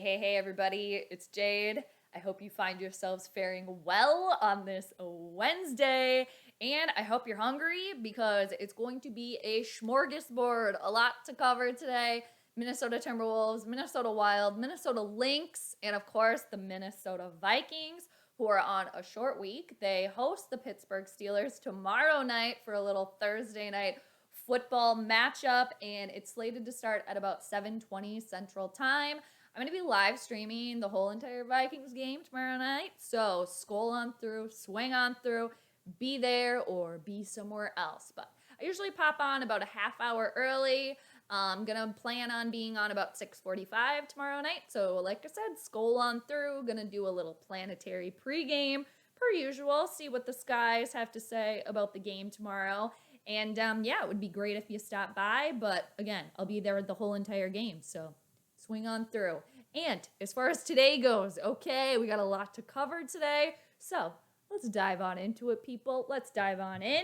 Hey, everybody, it's Jade. I hope you find yourselves faring well on this Wednesday, and I hope you're hungry because it's going to be a smorgasbord. A lot to cover today. Minnesota Timberwolves, Minnesota Wild, Minnesota Lynx, and of course the Minnesota Vikings, who are on a short week. They host the Pittsburgh Steelers tomorrow night for a little Thursday night football matchup, and it's slated to start at about 7:20 Central Time. I'm going to be live streaming the whole entire Vikings game tomorrow night. So Skol on through, swing on through, be there or be somewhere else. But I usually pop on about a half hour early. I'm going to plan on being on about 6:45 tomorrow night. So like I said, Skol on through. Going to do a little planetary pregame per usual. See what the skies have to say about the game tomorrow. And yeah, it would be great if you stopped by. But again, I'll be there the whole entire game. So swing on through. And as far as today goes, okay, we got a lot to cover today. So let's dive on into it, people. Let's dive on in.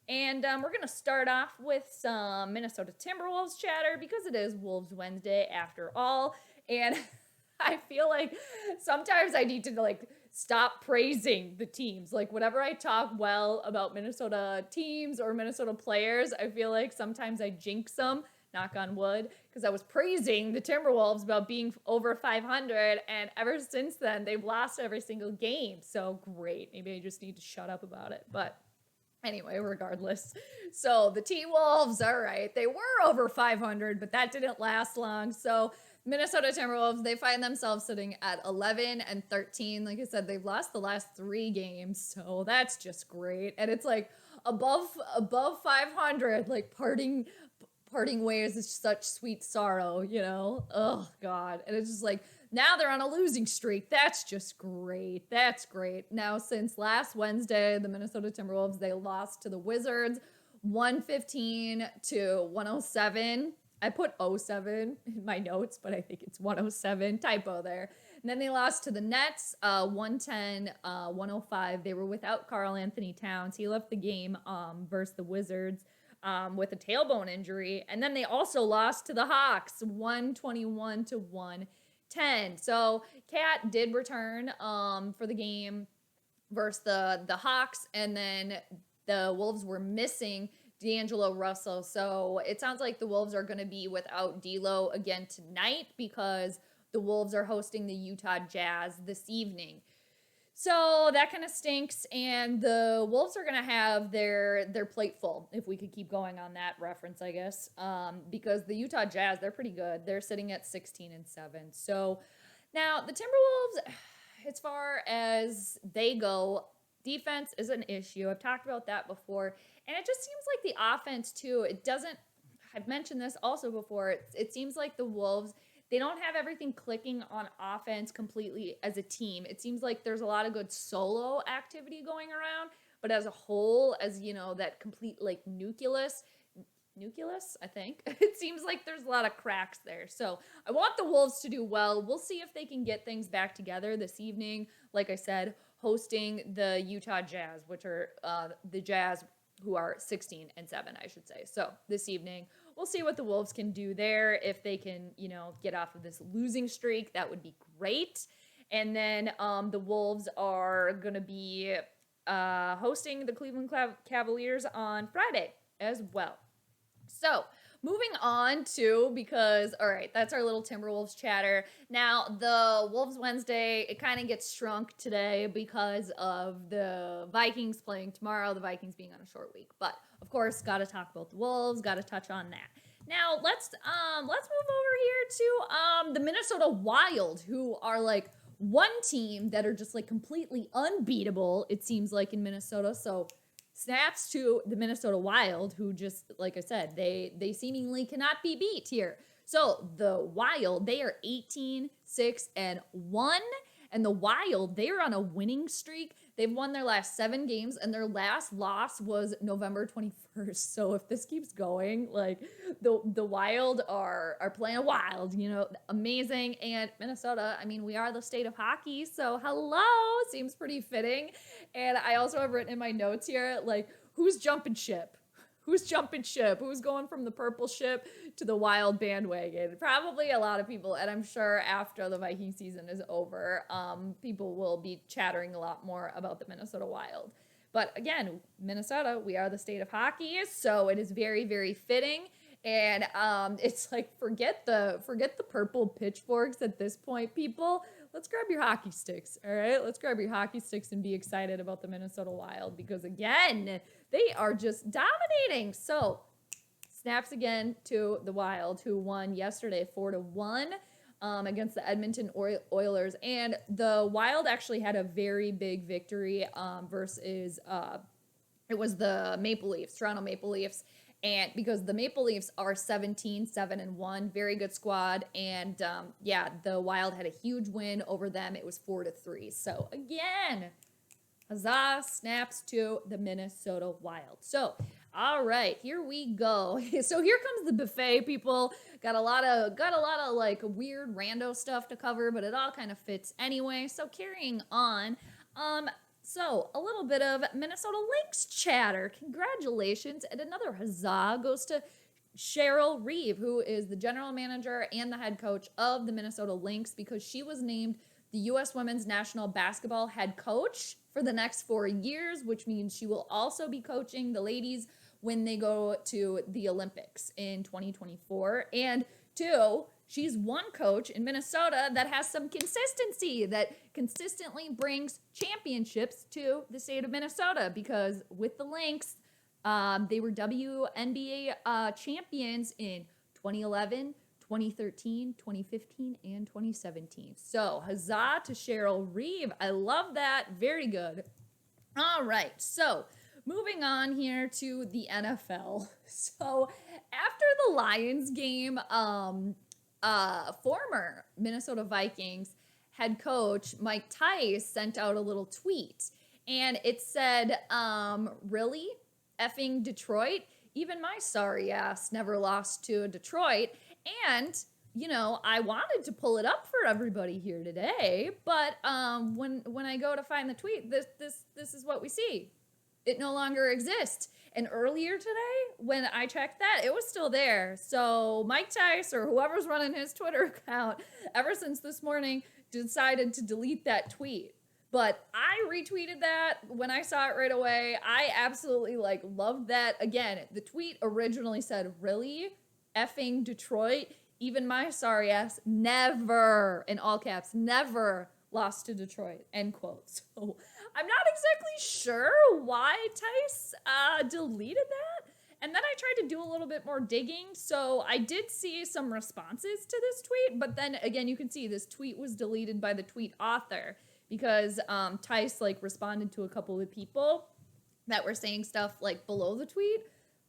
And we're going to start off with some Minnesota Timberwolves chatter because it is Wolves Wednesday after all. And I feel like sometimes I need to stop praising the teams. Like whenever I talk well about Minnesota teams or Minnesota players, I feel like sometimes I jinx them. Knock on wood, because I was praising the Timberwolves about being over 500, and ever since then, they've lost every single game. So great. Maybe I just need to shut up about it. But anyway, regardless. So the T-Wolves, all right, they were over 500, but that didn't last long. So Minnesota Timberwolves, they find themselves sitting at 11-13. Like I said, they've lost the last 3 games, so that's just great. And it's like above 500, like parting ways is such sweet sorrow, you know? Oh, God. And it's just like, now they're on a losing streak. That's just great. That's great. Now, since last Wednesday, the Minnesota Timberwolves, they lost to the Wizards 115-107. I put 07 in my notes, but I think it's 107. Typo there. And then they lost to the Nets 110-105. They were without Karl Anthony Towns. He left the game versus the Wizards with a tailbone injury. And then they also lost to the Hawks 121-110. So Cat did return for the game versus the Hawks, and then the Wolves were missing D'Angelo Russell. So it sounds like the Wolves are going to be without D'Lo again tonight because the Wolves are hosting the Utah Jazz this evening. So that kind of stinks, and the Wolves are going to have their plate full, if we could keep going on that reference, I guess, because the Utah Jazz, they're pretty good. They're sitting at 16-7. So now the Timberwolves, as far as they go, defense is an issue. I've talked about that before, and it just seems like the offense, too, I've mentioned this also before, it seems like the Wolves, they don't have everything clicking on offense completely as a team. It seems like there's a lot of good solo activity going around, but as a whole, as you know, that complete nucleus, I think, it seems like there's a lot of cracks there. So I want the Wolves to do well. We'll see if they can get things back together this evening. Like I said, hosting the Utah Jazz, which are the Jazz who are 16-7, I should say. So this evening, we'll see what the Wolves can do there. If they can, get off of this losing streak, that would be great. And then the Wolves are going to be hosting the Cleveland Cavaliers on Friday as well. So moving on to, because, all right, that's our little Timberwolves chatter. Now, the Wolves Wednesday, it kind of gets shrunk today because of the Vikings playing tomorrow, the Vikings being on a short week. But, of course, got to talk about the Wolves, got to touch on that. Now, let's move over here to the Minnesota Wild, who are, one team that are just, completely unbeatable, it seems like, in Minnesota. So snaps to the Minnesota Wild, who just, like I said, they seemingly cannot be beat here. So the Wild, they are 18-6-1, and the Wild, they're on a winning streak. They've won their last 7 games, and their last loss was November 21st. So if this keeps going, the Wild are playing wild, amazing. And Minnesota, I mean, we are the state of hockey, so hello, seems pretty fitting. And I also have written in my notes here, who's jumping ship? Who's jumping ship? Who's going from the purple ship to the Wild bandwagon? Probably a lot of people, and I'm sure after the Viking season is over, people will be chattering a lot more about the Minnesota Wild. But again, Minnesota, we are the state of hockey, so it is very, very fitting. And it's like, forget the purple pitchforks at this point, people. Let's grab your hockey sticks, all right? Let's grab your hockey sticks and be excited about the Minnesota Wild because, again, they are just dominating. So, snaps again to the Wild, who won yesterday 4-1 against the Edmonton Oilers. And the Wild actually had a very big victory versus, it was the Maple Leafs, Toronto Maple Leafs. And because the Maple Leafs are 17-7-1, very good squad. And yeah, the Wild had a huge win over them. It was 4-3. So again, huzzah, snaps to the Minnesota Wild. So, all right, here we go. So here comes the buffet, people. Got a lot of like weird rando stuff to cover, but it all kind of fits anyway. So carrying on, so a little bit of Minnesota Lynx chatter. Congratulations, and another huzzah goes to Cheryl Reeve, who is the general manager and the head coach of the Minnesota Lynx, because she was named the U.S. Women's National Basketball head coach for the next 4 years, which means she will also be coaching the ladies when they go to the Olympics in 2024. And two, she's one coach in Minnesota that has some consistency, that consistently brings championships to the state of Minnesota, because with the Lynx, they were WNBA champions in 2011, 2013, 2015, and 2017. So huzzah to Cheryl Reeve. I love that. Very good. All right. So moving on here to the NFL. So after the Lions game, former Minnesota Vikings head coach Mike Tice sent out a little tweet, and it said, really? Effing Detroit? Even my sorry ass never lost to Detroit. And, you know, I wanted to pull it up for everybody here today, but when I go to find the tweet, this is what we see. It no longer exists. And earlier today, when I checked that, it was still there. So Mike Tice, or whoever's running his Twitter account, ever since this morning, decided to delete that tweet. But I retweeted that when I saw it right away. I absolutely loved that. Again, the tweet originally said, really? Effing Detroit? Even my sorry ass never, in all caps, never lost to Detroit, end quote. So I'm not exactly sure why Tice deleted that. And then I tried to do a little bit more digging. So I did see some responses to this tweet, but then again, you can see this tweet was deleted by the tweet author, because Tice responded to a couple of people that were saying stuff below the tweet,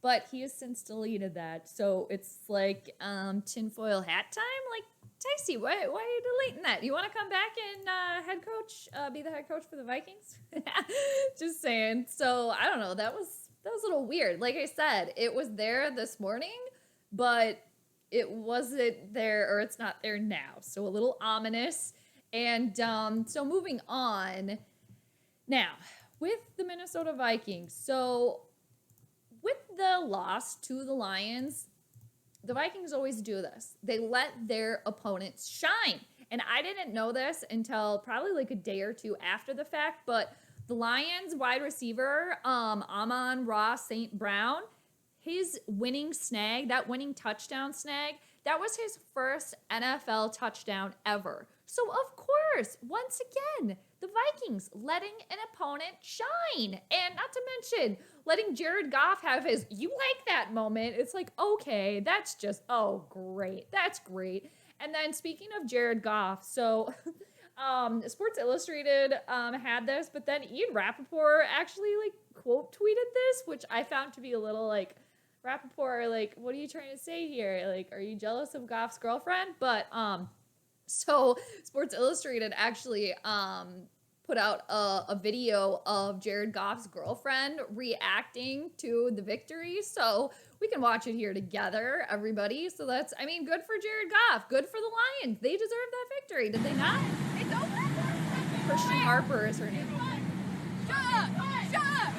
but he has since deleted that. So it's tinfoil hat time. Ticey, why are you deleting that? You want to come back and be the head coach for the Vikings? Just saying. So I don't know. That was a little weird. Like I said, it was there this morning, but it wasn't there, or it's not there now. So a little ominous. And so moving on now with the Minnesota Vikings. So with the loss to the Lions, the Vikings always do this. They let their opponents shine. And I didn't know this until probably a day or two after the fact, but the Lions wide receiver, Amon-Ra St. Brown, his winning snag, that winning touchdown snag, that was his first NFL touchdown ever. So of course, once again, the Vikings letting an opponent shine. And not to mention, letting Jared Goff have his, you like that moment. It's okay, that's just, oh, great. That's great. And then speaking of Jared Goff, so Sports Illustrated had this, but then Ian Rappaport actually quote tweeted this, which I found to be a little Rappaport, what are you trying to say here? Are you jealous of Goff's girlfriend? But so Sports Illustrated actually put out a video of Jared Goff's girlfriend reacting to the victory. So we can watch it here together, everybody. So that's, good for Jared Goff. Good for the Lions. They deserve that victory. Did they not? It's over. Christian Harper is her name. Shut up! Shut up!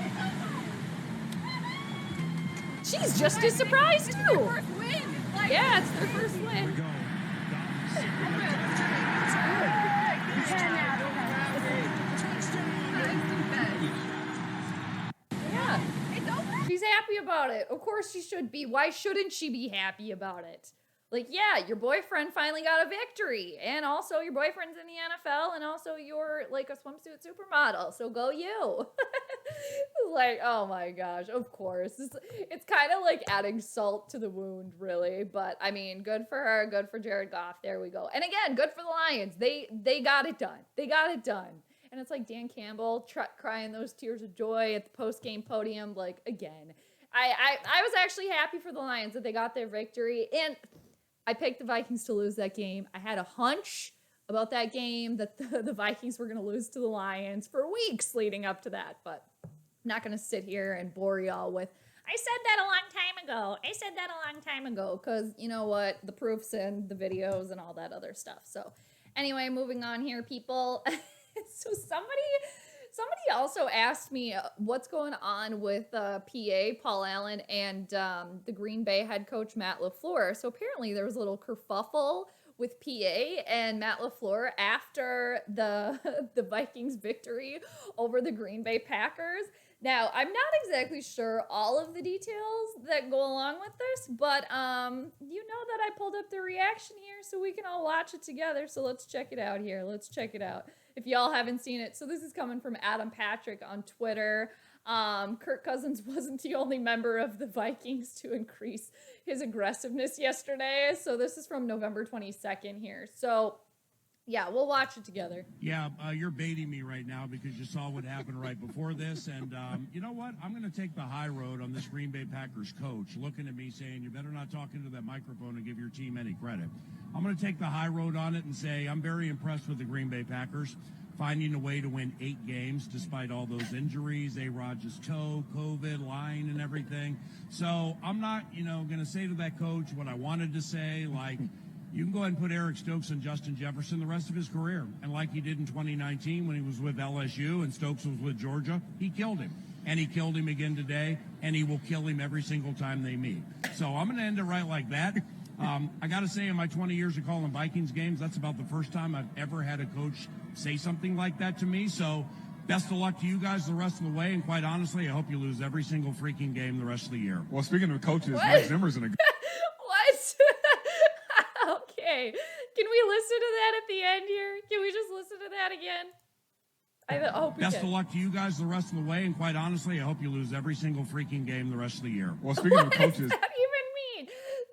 She's just as surprised too. First win. Like, Yeah, it's their first win. Yeah. it's over. She's happy about it. Of course she should be. Why shouldn't she be happy about it? Like, yeah, your boyfriend finally got a victory. And also your boyfriend's in the NFL. And also you're like a swimsuit supermodel. So go you. Like, oh my gosh, of course. It's kind of like adding salt to the wound, really. But I mean, good for her. Good for Jared Goff. There we go. And again, good for the Lions. They got it done. They got it done. And it's like Dan Campbell crying those tears of joy at the post-game podium. Like, again, I was actually happy for the Lions that they got their victory. And I picked the Vikings to lose that game. I had a hunch about that game that the Vikings were going to lose to the Lions for weeks leading up to that. But I'm not going to sit here and bore y'all with, I said that a long time ago. I said that a long time ago. Because you know what? The proof's in the videos and all that other stuff. So anyway, moving on here, people. So somebody also asked me what's going on with PA, Paul Allen, and the Green Bay head coach, Matt LaFleur. So apparently there was a little kerfuffle with PA and Matt LaFleur after the Vikings victory over the Green Bay Packers. Now, I'm not exactly sure all of the details that go along with this, but you know that I pulled up the reaction here so we can all watch it together. So let's check it out here. Let's check it out if y'all haven't seen it. So this is coming from Adam Patrick on Twitter. Kirk Cousins wasn't the only member of the Vikings to increase his aggressiveness yesterday. So this is from November 22nd here. So yeah, we'll watch it together. Yeah, you're baiting me right now because you saw what happened right before this. And you know what? I'm going to take the high road on this Green Bay Packers coach looking at me saying, you better not talk into that microphone and give your team any credit. I'm going to take the high road on it and say I'm very impressed with the Green Bay Packers finding a way to win 8 games despite all those injuries, A-Rod's toe, COVID, line, and everything. So I'm not, going to say to that coach what I wanted to say, like, you can go ahead and put Eric Stokes and Justin Jefferson the rest of his career. And like he did in 2019 when he was with LSU and Stokes was with Georgia, he killed him. And he killed him again today, and he will kill him every single time they meet. So I'm going to end it right like that. I got to say, in my 20 years of calling Vikings games, that's about the first time I've ever had a coach say something like that to me. So best of luck to you guys the rest of the way. And quite honestly, I hope you lose every single freaking game the rest of the year. Well, speaking of coaches, Mike Zimmer's in a What? Okay. Can we listen to that at the end here? Can we just listen to that again? I hope we Best can. of luck to you guys the rest of the way. And quite honestly, I hope you lose every single freaking game the rest of the year. Well, speaking of What coaches, does that even mean?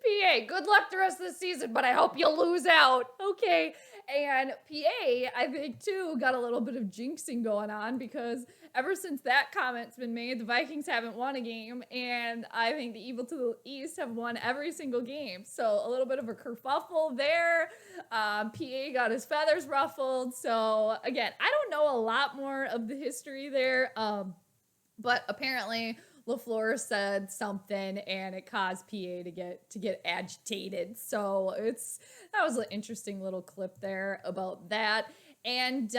PA, good luck the rest of the season, but I hope you lose out. Okay. And PA, I think, too, got a little bit of jinxing going on because ever since that comment's been made, the Vikings haven't won a game, and I think the Evil to the East have won every single game. So a little bit of a kerfuffle there. PA got his feathers ruffled. So, again, I don't know a lot more of the history there, but apparently LaFleur said something and it caused PA to get agitated. So that was an interesting little clip there about that. And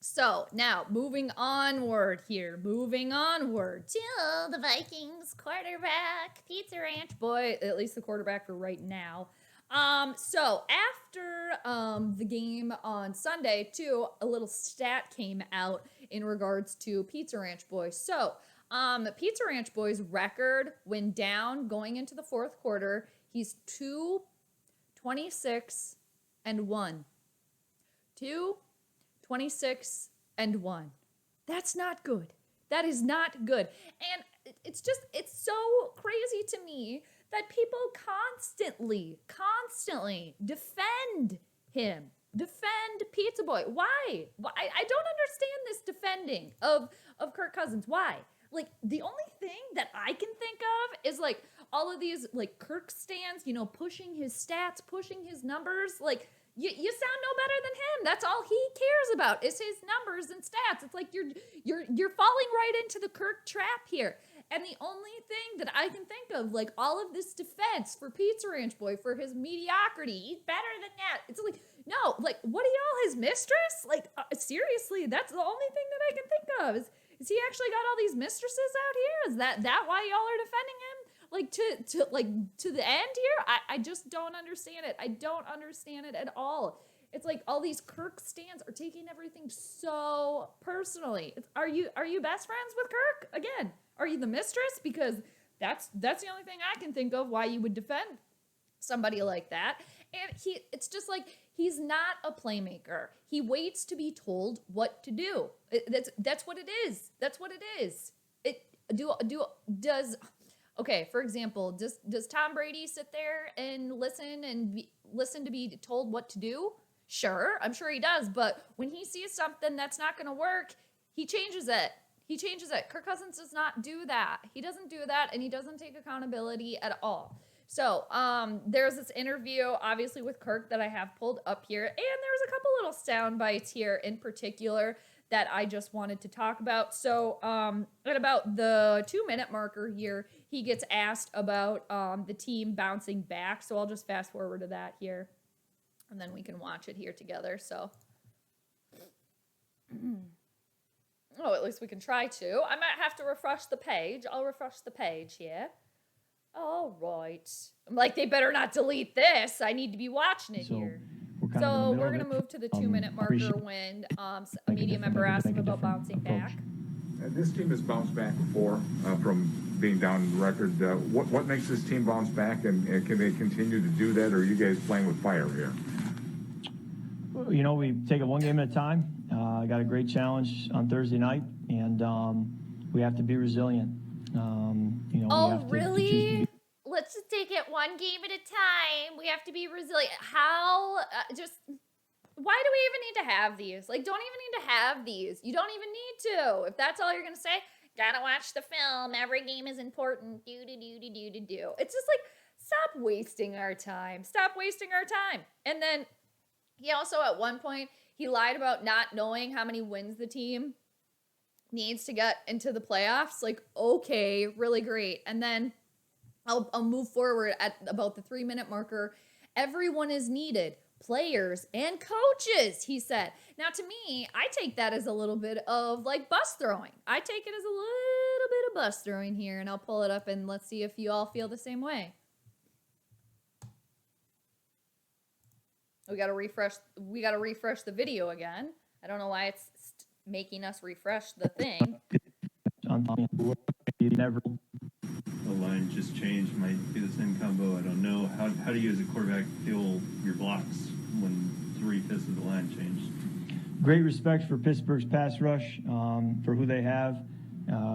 so now moving onward to the Vikings quarterback, Pizza Ranch boy, at least the quarterback for right now. So after the game on Sunday too, a little stat came out in regards to Pizza Ranch boy. So Pizza Ranch Boy's record went down going into the fourth quarter. He's 2-26-1. 2-26-1. That's not good. That is not good. And it's so crazy to me that people constantly defend him. Defend Pizza Boy. Why? I don't understand this defending of Kirk Cousins. Why? Like, the only thing that I can think of is, like, all of these, like, Kirk stands, pushing his stats, pushing his numbers. Like, you sound no better than him. That's all he cares about is his numbers and stats. It's like you're falling right into the Kirk trap here. And the only thing that I can think of, like, all of this defense for Pizza Ranch Boy, for his mediocrity, he's better than that. It's like, no, like, what are y'all, his mistress? Like, seriously, that's the only thing that I can think of is Is he actually got all these mistresses out here? Is that why y'all are defending him? Like to the end here? I just don't understand it. I don't understand it at all. It's like all these Kirk stands are taking everything so personally. Are you best friends with Kirk? Again, are you the mistress? Because that's the only thing I can think of why you would defend somebody like that. And it's just like he's not a playmaker. He waits to be told what to do. That's what it is. That's what it is. Okay, for example, does Tom Brady sit there and listen to be told what to do? Sure, I'm sure he does, but when he sees something that's not going to work, he changes it. He changes it. Kirk Cousins does not do that. He doesn't do that, and he doesn't take accountability at all. So there's this interview, obviously, with Kirk that I have pulled up here, and there's a couple little sound bites here in particular that I just wanted to talk about. So at about the 2-minute marker here, he gets asked about the team bouncing back. So I'll just fast forward to that here, and then we can watch it here together. So, oh, at least we can try to. I might have to refresh the page. I'll refresh the page here. All right. I'm like, they better not delete this. I need to be watching it here. So we're going to move to the 2-minute marker when a media member asked him about bouncing back. This team has bounced back before from being down in the record. What makes this team bounce back, and can they continue to do that, or are you guys playing with fire here? You know, we take it one game at a time. I got a great challenge on Thursday night, and we have to be resilient. You know, oh, really? Let's just take it one game at a time. We have to be resilient. How? Why do we even need to have these? Like, don't even need to have these. You don't even need to. If that's all you're going to say, gotta watch the film. Every game is important. Do. It's just like, stop wasting our time. Stop wasting our time. And then he also, at one point, he lied about not knowing how many wins the team needs to get into the playoffs. Like, okay, really great. And then I'll move forward at about the 3-minute marker. Everyone is needed. Players and coaches, he said. Now, to me, I take that as a little bit of like bus throwing. I take it as a little bit of bus throwing here, and I'll pull it up and let's see if you all feel the same way. We got to refresh the video again. I don't know why it's making us refresh the thing. The line just changed. Might be the same combo. I don't know. How do you as a quarterback feel your blocks when 3/5 of the line changed? Great respect for Pittsburgh's pass rush, for who they have.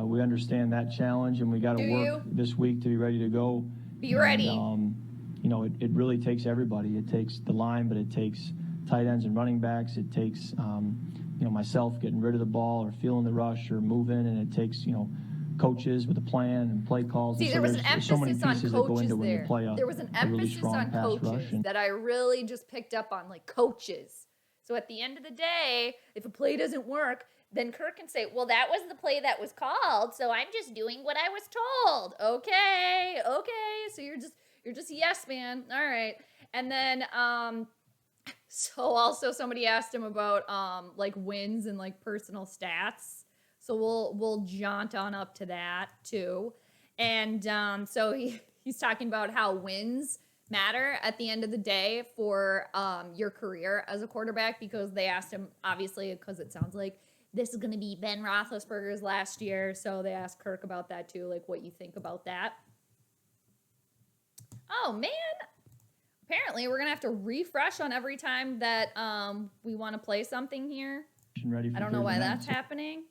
We understand that challenge, and we got to work this week to be ready to go. Be ready. And, you know, it really takes everybody. It takes the line, but it takes tight ends and running backs. It takes, you know, myself getting rid of the ball or feeling the rush or moving, and it takes, you know, coaches with a plan and play calls. See, there was an emphasis on coaches there. There was an emphasis on coaches that I really just picked up on, like coaches. So at the end of the day, if a play doesn't work, then Kirk can say, well, that was the play that was called, so I'm just doing what I was told. Okay. So you're just yes, man. All right. And then so also somebody asked him about like wins and like personal stats. So we'll jaunt on up to that too. And so he's talking about how wins matter at the end of the day for your career as a quarterback, because they asked him, obviously, because it sounds like this is going to be Ben Roethlisberger's last year. So they asked Kirk about that too, like what you think about that. Oh, man. Apparently, we're going to have to refresh on every time that we want to play something here. I don't know why that's happening.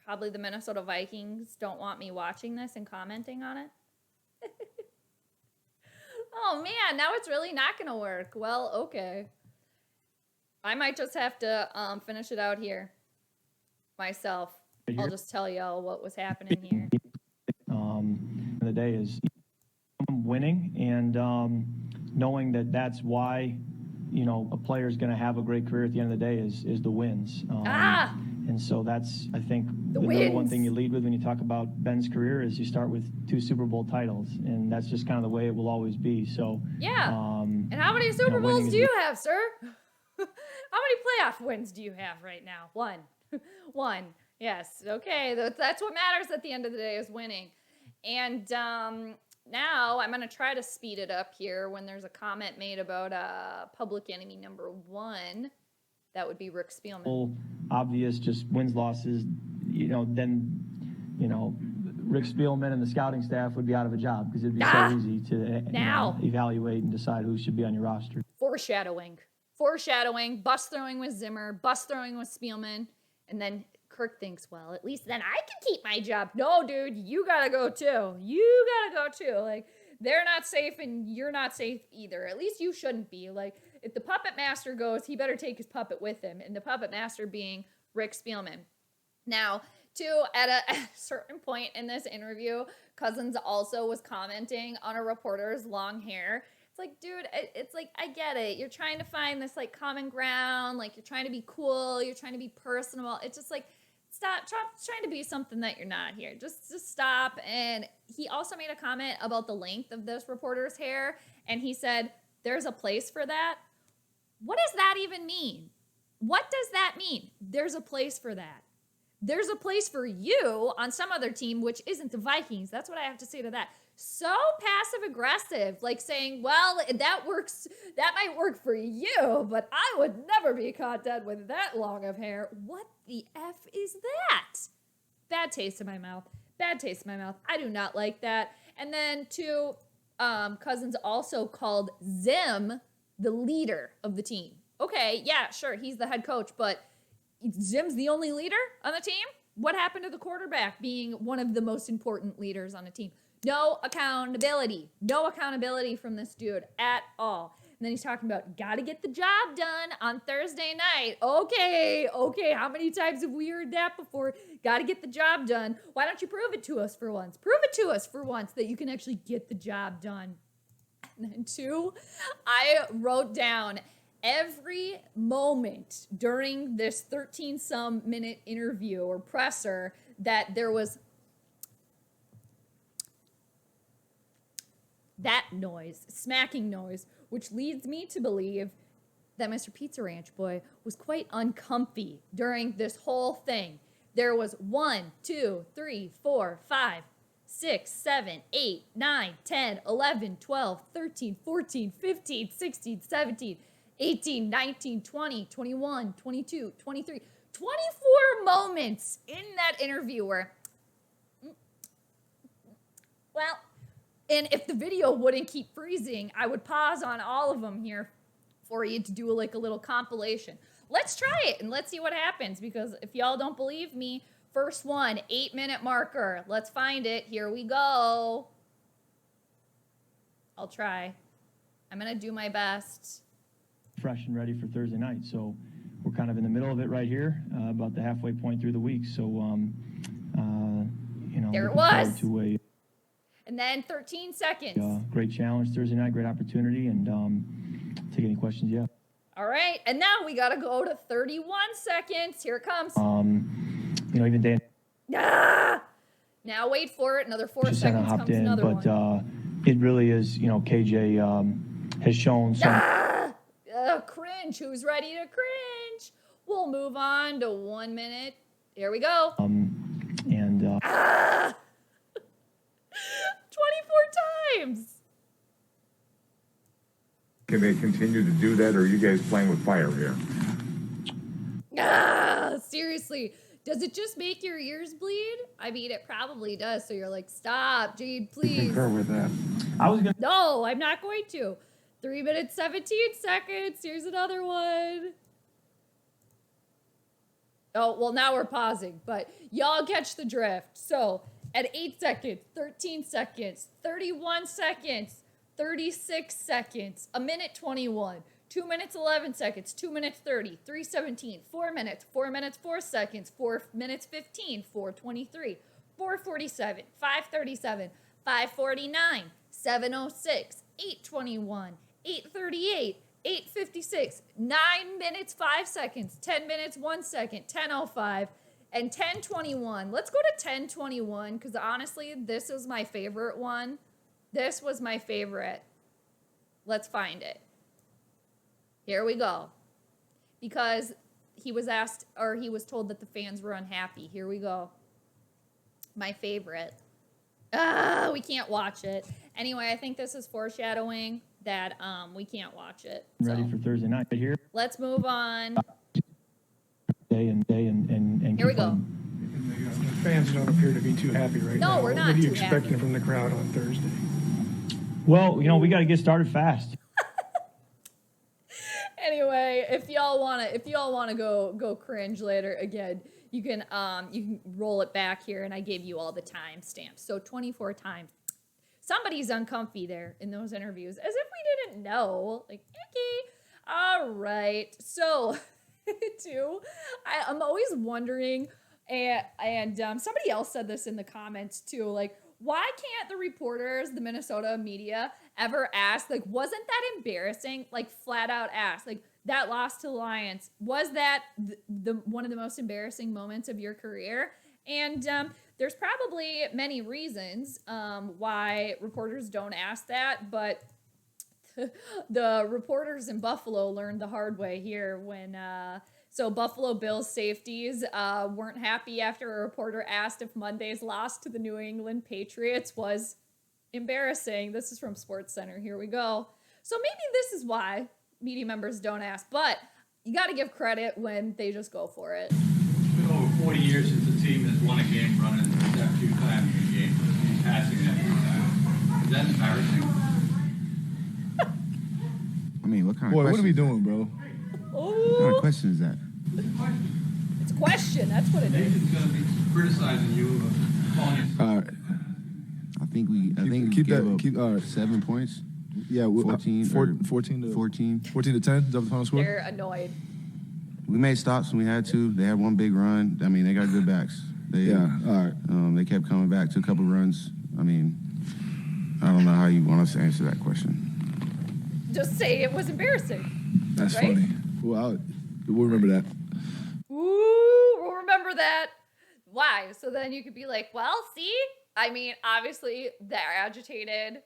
Probably the Minnesota Vikings don't want me watching this and commenting on it. Oh, man, now it's really not going to work. Well, okay. I might just have to finish it out here myself. I'll just tell y'all what was happening here. The day is winning and knowing that that's why, you know, a player is going to have a great career at the end of the day is the wins. And so that's, I think, the number one thing you lead with when you talk about Ben's career is you start with 2 Super Bowl titles, and that's just kind of the way it will always be. So yeah. And how many Super Bowls do you have, sir? How many playoff wins do you have right now? One. Yes. Okay. That's what matters at the end of the day is winning. And now I'm going to try to speed it up here when there's a comment made about public enemy number 1. That would be Rick Spielman. Obvious, just wins, losses, then, Rick Spielman and the scouting staff would be out of a job because it'd be so easy to evaluate and decide who should be on your roster. Foreshadowing, bus throwing with Zimmer, bus throwing with Spielman, and then Kirk thinks, well, at least then I can keep my job. No, dude, you gotta go too. Like, they're not safe and you're not safe either. At least you shouldn't be. Like, if the puppet master goes, he better take his puppet with him. And the puppet master being Rick Spielman. Now, too, at a certain point in this interview, Cousins also was commenting on a reporter's long hair. It's like, dude, it's like, I get it. You're trying to find this, like, common ground. Like, you're trying to be cool. You're trying to be personable. It's just like, stop trying to be something that you're not here. Just stop. And he also made a comment about the length of this reporter's hair. And he said, there's a place for that. What does that even mean? What does that mean? There's a place for that. There's a place for you on some other team, which isn't the Vikings. That's what I have to say to that. So passive aggressive, like saying, well, that works. That might work for you, but I would never be caught dead with that long of hair. What the F is that? Bad taste in my mouth. I do not like that. And then too, Cousins also called Zim the leader of the team. Okay, yeah, sure, he's the head coach, but Zim's the only leader on the team? What happened to the quarterback being one of the most important leaders on the team? No accountability. No accountability from this dude at all. And then he's talking about, gotta get the job done on Thursday night. Okay, how many times have we heard that before? Gotta get the job done. Why don't you prove it to us for once? Prove it to us for once that you can actually get the job done. And then 2, I wrote down every moment during this 13-some minute interview or presser that there was that noise, smacking noise, which leads me to believe that Mr. Pizza Ranch Boy was quite uncomfy during this whole thing. There was 1, 2, 3, 4, 5, 6, 7, 8, 9, 10, 11, 12, 13, 14, 15, 16, 17, 18, 19, 20, 21, 22, 23, 24 moments in that interview where, well, and if the video wouldn't keep freezing, I would pause on all of them here for you to do like a little compilation. Let's try it and let's see what happens, because if y'all don't believe me, first one, 8-minute marker. Let's find it. Here we go. I'll try. I'm going to do my best. Fresh and ready for Thursday night. So we're kind of in the middle of it right here, about the halfway point through the week. So, there it was. And then 13 seconds. Great challenge Thursday night, great opportunity, and take any questions you have. All right, and now we got to go to 31 seconds. Here it comes. Even Dan. Now wait for it. Another 4 just seconds hopped comes in, another but, one. It really is, KJ has shown some. Cringe. Who's ready to cringe? We'll move on to 1 minute. Here we go. 24 times. Can they continue to do that, or are you guys playing with fire here? Seriously. Does it just make your ears bleed? I mean, it probably does. So you're like, stop, Jade, please. Concur with that. No, I'm not going to. 3 minutes, 17 seconds. Here's another one. Oh, well, now we're pausing, but y'all catch the drift. So at 8 seconds, 13 seconds, 31 seconds, 36 seconds, 1 minute 21, 2 minutes 11 seconds, 2 minutes 30, 3:17, 4 minutes, 4 minutes 4 seconds, 4 minutes 15, 4:23, 4:47, 5:37, 5:49, 7:06, 8:21, 8:38, 8:56, 9 minutes 5 seconds, 10 minutes 1 second, 10:05, and 10:21. Let's go to 10:21 because honestly, this is my favorite one. This was my favorite. Let's find it. Here we go. Because he was asked, or he was told that the fans were unhappy. Here we go. My favorite. We can't watch it. Anyway, I think this is foreshadowing that we can't watch it. Ready So for Thursday night here. let's move on. And Here we keep go. on. The fans don't appear to be too happy right now. No, we're not What are you too expecting happy. from the crowd on Thursday? Well, we got to get started fast. Anyway, if y'all wanna go cringe later, again, you can roll it back here, and I gave you all the time stamps. So 24 times. Somebody's uncomfy there in those interviews, as if we didn't know. Like, okay, all right. So, I'm always wondering, and somebody else said this in the comments too, like, why can't the reporters, the Minnesota media, ever ask, like, wasn't that embarrassing? Like, flat out ask, like, that loss to the Lions, was that the one of the most embarrassing moments of your career? And there's probably many reasons why reporters don't ask that, but the reporters in Buffalo learned the hard way here when so Buffalo Bills safeties weren't happy after a reporter asked if Monday's loss to the New England Patriots was embarrassing. This is from SportsCenter. Here we go. So maybe this is why media members don't ask, but you got to give credit when they just go for it. It's been over 40 years since the team has won a game running that 2 times in a game, passing that 2 times. Is that embarrassing? I mean, what kind of Boy, question? what are we doing, bro? What kind of question is that? It's a question. That's what it is. Nathan's going to be criticizing you of calling you. All right. I think we keep gave that. up Keep 7 points. Yeah, 14 14 to 14. 14 to 10. Is that the final score? They're annoyed. We made stops when we had to. They had one big run. I mean, they got good backs. Yeah. All right. They kept coming back to a couple runs. I mean, I don't know how you want us to answer that question. Just say it was embarrassing. That's right? funny. Well, we'll remember that. Ooh, we'll remember that. Why? So then you could be like, well, see? I mean, obviously, they're agitated.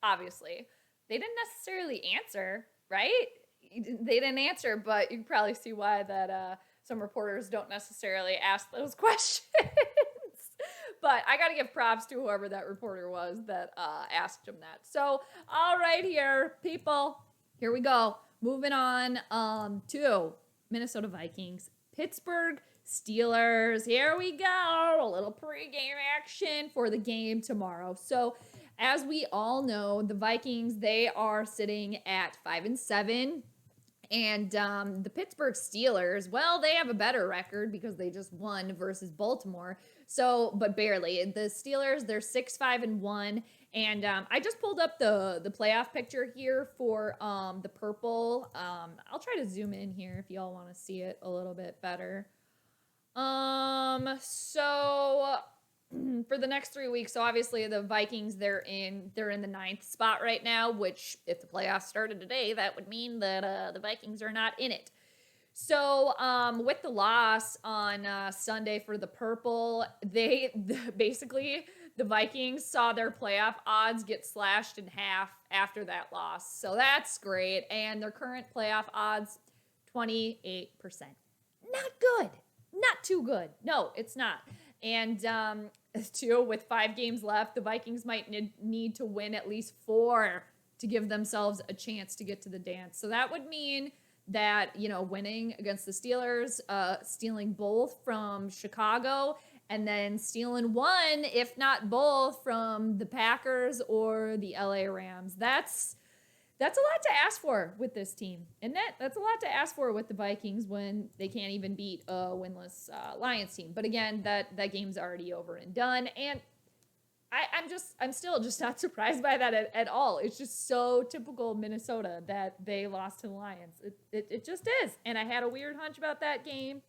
Obviously. They didn't necessarily answer, right? They didn't answer, but you can probably see why that some reporters don't necessarily ask those questions. But I got to give props to whoever that reporter was that asked him that. So, all right here, people. Here we go. Moving on to Minnesota Vikings, Pittsburgh Steelers. Here we go. A little pregame action for the game tomorrow. So, as we all know, the Vikings, they are sitting at 5-7. And the Pittsburgh Steelers, well, they have a better record because they just won versus Baltimore. So, but barely. The Steelers, they're 6-5-1. And I just pulled up the playoff picture here for the purple. I'll try to zoom in here if y'all want to see it a little bit better. So for the next 3 weeks, so obviously the Vikings, they're in the 9th spot right now, which if the playoffs started today, that would mean that the Vikings are not in it. So with the loss on Sunday for the purple, basically the Vikings saw their playoff odds get slashed in half after that loss. So that's great. And their current playoff odds, 28%. Not good. Not too good. No, it's not. And too, with 5 games left, the Vikings might need to win at least 4 to give themselves a chance to get to the dance. So that would mean that, winning against the Steelers, stealing both from Chicago, and then stealing 1, if not both, from the Packers or the LA Rams. That's a lot to ask for with this team. And that's a lot to ask for with the Vikings when they can't even beat a winless Lions team. But again, that game's already over and done. And I'm still just not surprised by that at all. It's just so typical Minnesota that they lost to the Lions. It just is. And I had a weird hunch about that game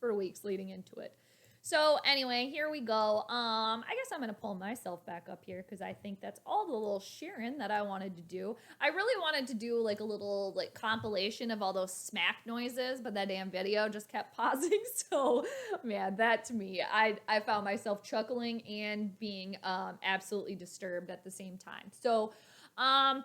for weeks leading into it. So anyway, here we go. I guess I'm going to pull myself back up here because I think that's all the little sharing that I wanted to do. I really wanted to do like a little compilation of all those smack noises, but that damn video just kept pausing. So man, that to me, I found myself chuckling and being absolutely disturbed at the same time. So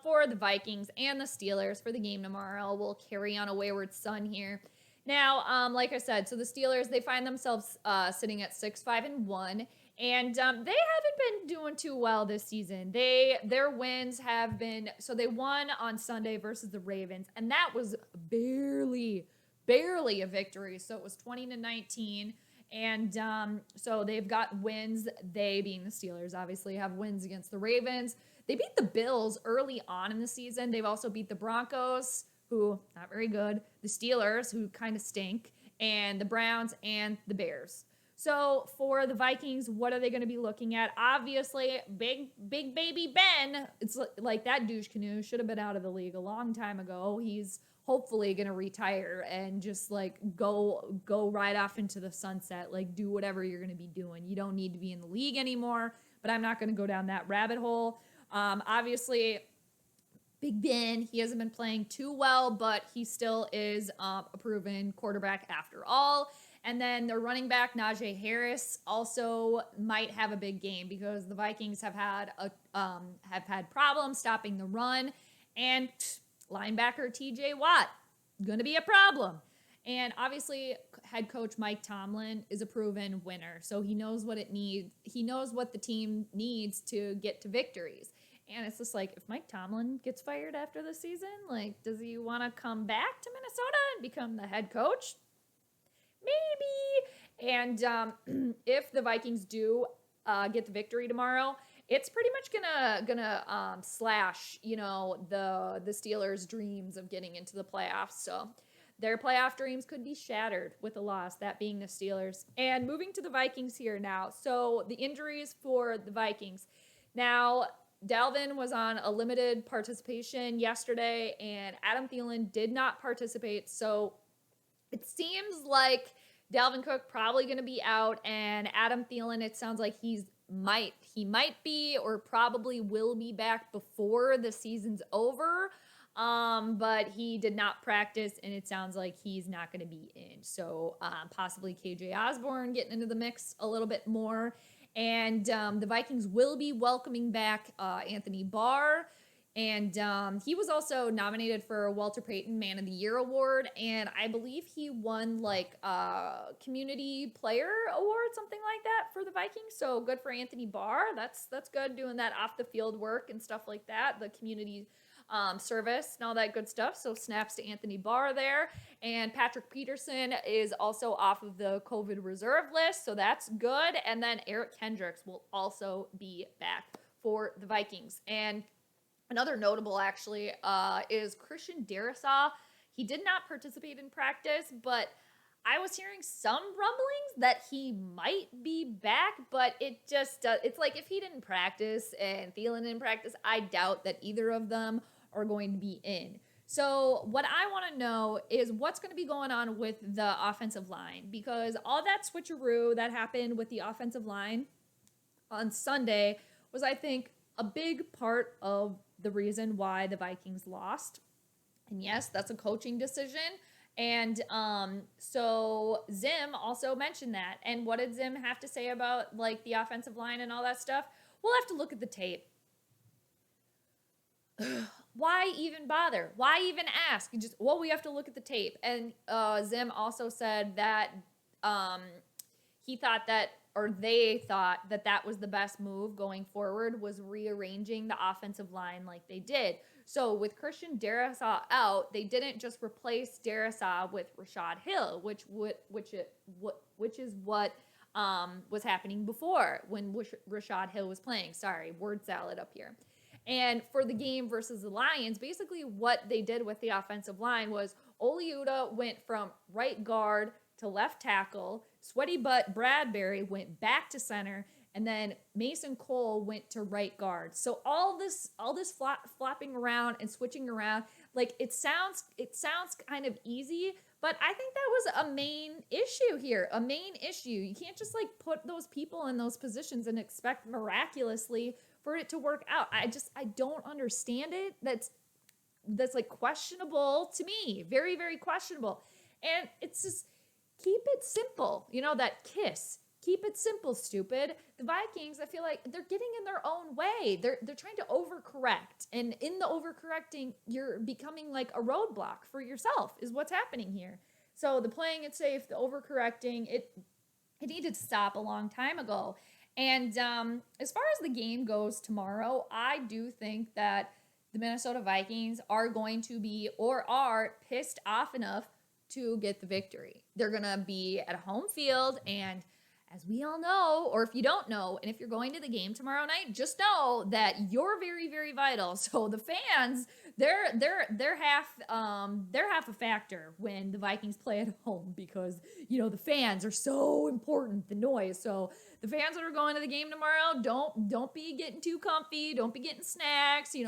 for the Vikings and the Steelers for the game tomorrow, we'll carry on a wayward son here. Now, like I said, so the Steelers, they find themselves sitting at 6-5-1, and they haven't been doing too well this season. Their wins have been, so they won on Sunday versus the Ravens, and that was barely a victory. So it was 20-19, and so they've got wins. They, being the Steelers, obviously have wins against the Ravens. They beat the Bills early on in the season. They've also beat the Broncos, who not very good, the Steelers, who kind of stink, and the Browns and the Bears. So for the Vikings, what are they going to be looking at? Obviously, big baby Ben. It's like that douche canoe should have been out of the league a long time ago. He's hopefully going to retire and just like go right off into the sunset. Like, do whatever you're going to be doing. You don't need to be in the league anymore, but I'm not going to go down that rabbit hole. Obviously, Big Ben, he hasn't been playing too well, but he still is a proven quarterback after all. And then their running back, Najee Harris, also might have a big game because the Vikings have had problems stopping the run. And linebacker TJ Watt, going to be a problem. And obviously, head coach Mike Tomlin is a proven winner. So he knows what it needs. He knows what the team needs to get to victories. And it's just like, if Mike Tomlin gets fired after the season, like, does he want to come back to Minnesota and become the head coach? Maybe. And if the Vikings do get the victory tomorrow, it's pretty much gonna slash, the Steelers' dreams of getting into the playoffs. So their playoff dreams could be shattered with a loss, that being the Steelers. And moving to the Vikings here now. So the injuries for the Vikings. Now, Dalvin was on a limited participation yesterday, and Adam Thielen did not participate. So it seems like Dalvin Cook probably going to be out, and Adam Thielen, it sounds like he might be or probably will be back before the season's over. But he did not practice, and it sounds like he's not going to be in. So possibly KJ Osborne getting into the mix a little bit more. And the Vikings will be welcoming back Anthony Barr. And he was also nominated for a Walter Payton Man of the Year award. And I believe he won like a Community Player Award, something like that, for the Vikings. So good for Anthony Barr. That's good, doing that off the field work and stuff like that. The community service and all that good stuff. So snaps to Anthony Barr there. And Patrick Peterson is also off of the COVID reserve list. So that's good. And then Eric Kendricks will also be back for the Vikings. And another notable actually is Christian Darrisaw. He did not participate in practice, but I was hearing some rumblings that he might be back, but it just, it's like if he didn't practice and Thielen didn't practice, I doubt that either of them are going to be in. So what I want to know is what's going to be going on with the offensive line, because all that switcheroo that happened with the offensive line on Sunday was, I think, a big part of the reason why the Vikings lost. And yes, that's a coaching decision. And so Zim also mentioned that. And what did Zim have to say about like the offensive line and all that stuff? We'll have to look at the tape. Why even bother? Why even ask? We have to look at the tape. And Zim also said that he thought that, or they thought that was the best move going forward, was rearranging the offensive line like they did. So with Christian Darrisaw out, they didn't just replace Darrisaw with Rashad Hill, which is what was happening before when Rashad Hill was playing. Sorry, word salad up here. And for the game versus the Lions, basically what they did with the offensive line was Oliuta went from right guard to left tackle, Sweaty Butt Bradbury went back to center, and then Mason Cole went to right guard. So all this flopping around and switching around, like it sounds kind of easy, but I think that was a main issue here, a main issue. You can't just like put those people in those positions and expect miraculously for it to work out. I don't understand it. That's like questionable to me. Very, very questionable. And it's just, keep it simple. That KISS. Keep it simple, stupid. The Vikings, I feel like they're getting in their own way. They're trying to overcorrect. And in the overcorrecting, you're becoming like a roadblock for yourself is what's happening here. So the playing it safe, the overcorrecting, it needed to stop a long time ago. And as far as the game goes tomorrow, I do think that the Minnesota Vikings are going to be or are pissed off enough to get the victory. They're going to be at a home field, and as we all know, or if you don't know, and if you're going to the game tomorrow night, just know that you're very, very vital. So the fans, they're half a factor when the Vikings play at home, because the fans are so important, the noise. So the fans that are going to the game tomorrow, don't be getting too comfy, don't be getting snacks. You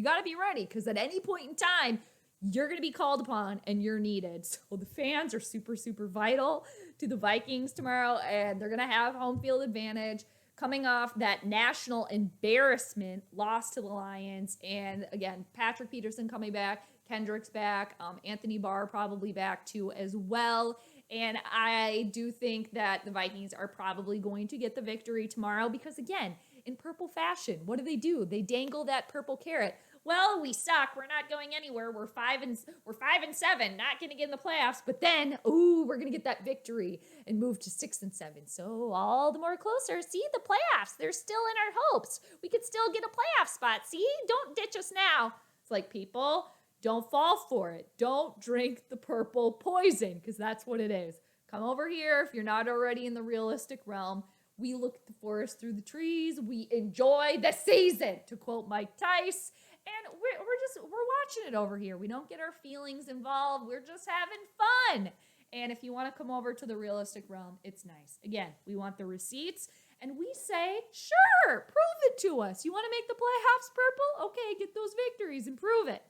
got to be ready, because at any point in time, you're going to be called upon and you're needed. So the fans are super, super vital to the Vikings tomorrow, and they're going to have home field advantage coming off that national embarrassment loss to the Lions. And again, Patrick Peterson coming back, Kendrick's back, Anthony Barr probably back too as well. And I do think that the Vikings are probably going to get the victory tomorrow, because again, in purple fashion, what do? They dangle that purple carrot. Well, we suck. We're not going anywhere. We're 5-7, not going to get in the playoffs. But then, we're going to get that victory and move to 6-7. So all the more closer. See, the playoffs, they're still in our hopes. We could still get a playoff spot. See, don't ditch us now. It's like, people, don't fall for it. Don't drink the purple poison, because that's what it is. Come over here if you're not already in the realistic realm. We look at the forest through the trees. We enjoy the season, to quote Mike TICE. And we're watching it over here. We don't get our feelings involved. We're just having fun. And if you want to come over to the realistic realm, it's nice. Again, we want the receipts, and we say, sure, prove it to us. You want to make the playoffs purple? Okay, get those victories and prove it.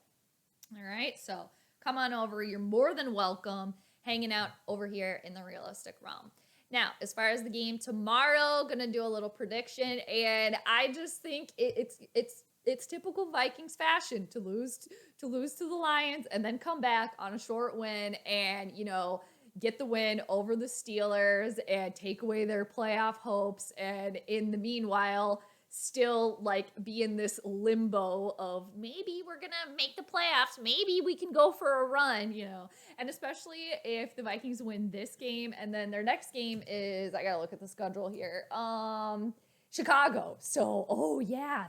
All right, so come on over. You're more than welcome hanging out over here in the realistic realm. Now, as far as the game tomorrow, gonna do a little prediction, and I just think it's typical Vikings fashion to lose to the Lions and then come back on a short win and, get the win over the Steelers and take away their playoff hopes. And in the meanwhile, still be in this limbo of maybe we're going to make the playoffs. Maybe we can go for a run, and especially if the Vikings win this game and then their next game is, I got to look at the schedule here. Chicago. So,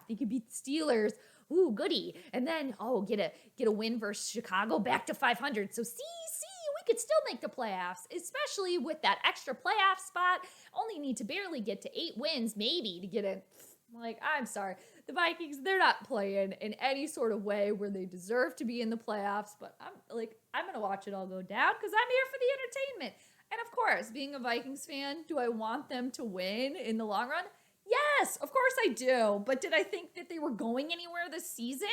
they could beat the Steelers. Ooh, goody. And then, get a win versus Chicago, back to 500. So, we could still make the playoffs, especially with that extra playoff spot. Only need to barely get to 8 wins, maybe, to get in. I'm sorry. The Vikings, they're not playing in any sort of way where they deserve to be in the playoffs, but I'm going to watch it all go down because I'm here for the entertainment. And of course, being a Vikings fan, do I want them to win in the long run? Yes, of course I do. But did I think that they were going anywhere this season?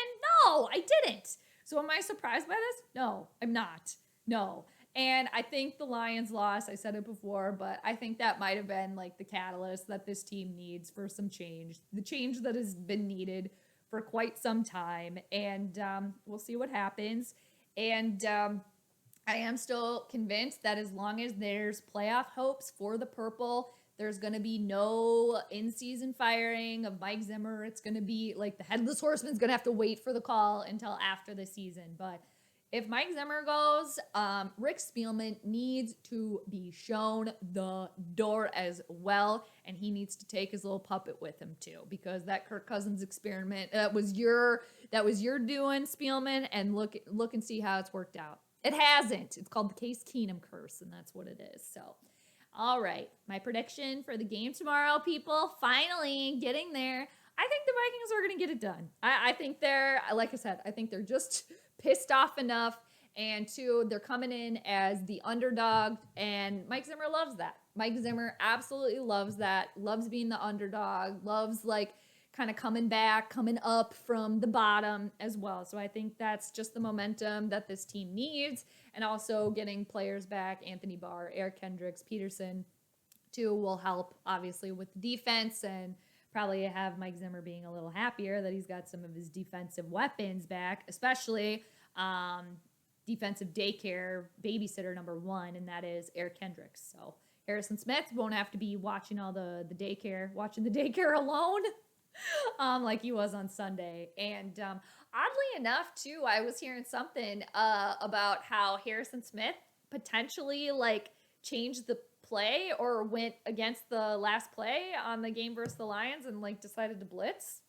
No, I didn't. So am I surprised by this? No, I'm not. No. And I think the Lions loss, I said it before, but I think that might have been the catalyst that this team needs for some change. The change that has been needed for quite some time. And we'll see what happens. And I am still convinced that as long as there's playoff hopes for the purple, there's going to be no in-season firing of Mike Zimmer. It's going to be the Headless Horseman's going to have to wait for the call until after the season. But if Mike Zimmer goes, Rick Spielman needs to be shown the door as well, and he needs to take his little puppet with him too, because that Kirk Cousins experiment, that was your doing, Spielman, and look and see how it's worked out. It hasn't. It's called the Case Keenum curse, and that's what it is. So, all right, my prediction for the game tomorrow, people, finally getting there. I think the Vikings are going to get it done. I think they're, like I said, I think they're just pissed off enough, and two, they're coming in as the underdog, and Mike Zimmer loves that. Mike Zimmer absolutely loves that, loves being the underdog, loves kind of coming back, coming up from the bottom as well. So I think that's just the momentum that this team needs, and also getting players back, Anthony Barr, Eric Kendricks, Peterson, too, will help, obviously, with the defense, and probably have Mike Zimmer being a little happier that he's got some of his defensive weapons back, especially defensive daycare babysitter number 1, and that is Eric Kendricks. So Harrison Smith won't have to be watching the daycare alone like he was on Sunday. And oddly enough, too, I was hearing something about how Harrison Smith potentially like changed the play or went against the last play on the game versus the Lions and like decided to blitz.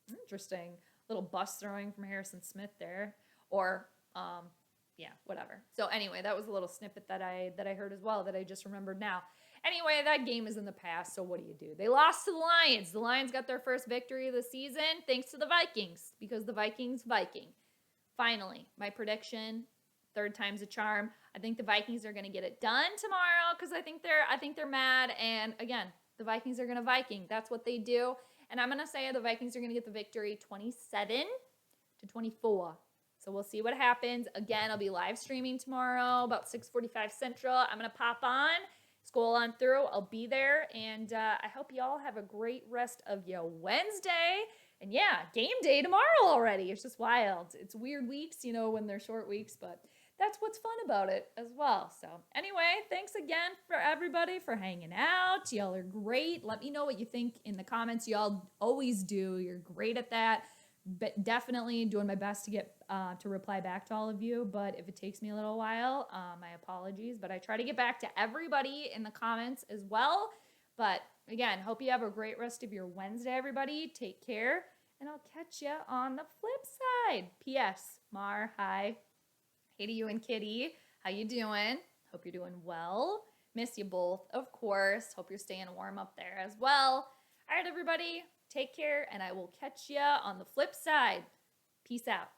Interesting. Little bus throwing from Harrison Smith there. Or yeah, whatever. So anyway, that was a little snippet that I heard as well that I just remembered now. Anyway, that game is in the past, so what do? They lost to the Lions. The Lions got their first victory of the season thanks to the Vikings, because the Vikings Viking. Finally, my prediction, third time's a charm. I think the Vikings are going to get it done tomorrow because I think they're mad, and again, the Vikings are going to Viking. That's what they do. And I'm going to say the Vikings are going to get the victory 27-24. So we'll see what happens. Again, I'll be live streaming tomorrow about 6:45 Central. I'm going to pop on, scroll on through. I'll be there. And I hope you all have a great rest of your Wednesday. And yeah, game day tomorrow already. It's just wild. It's weird weeks, you know, when they're short weeks, but that's what's fun about it as well. So anyway, thanks again for everybody for hanging out. Y'all are great. Let me know what you think in the comments. Y'all always do. You're great at that. But definitely doing my best to get to reply back to all of you. But if it takes me a little while, my apologies. But I try to get back to everybody in the comments as well. But again, hope you have a great rest of your Wednesday, everybody. Take care, and I'll catch you on the flip side. P.S. Mar, hi. Hey to you and Kitty. How you doing? Hope you're doing well. Miss you both, of course. Hope you're staying warm up there as well. All right, everybody. Take care, and I will catch you on the flip side. Peace out.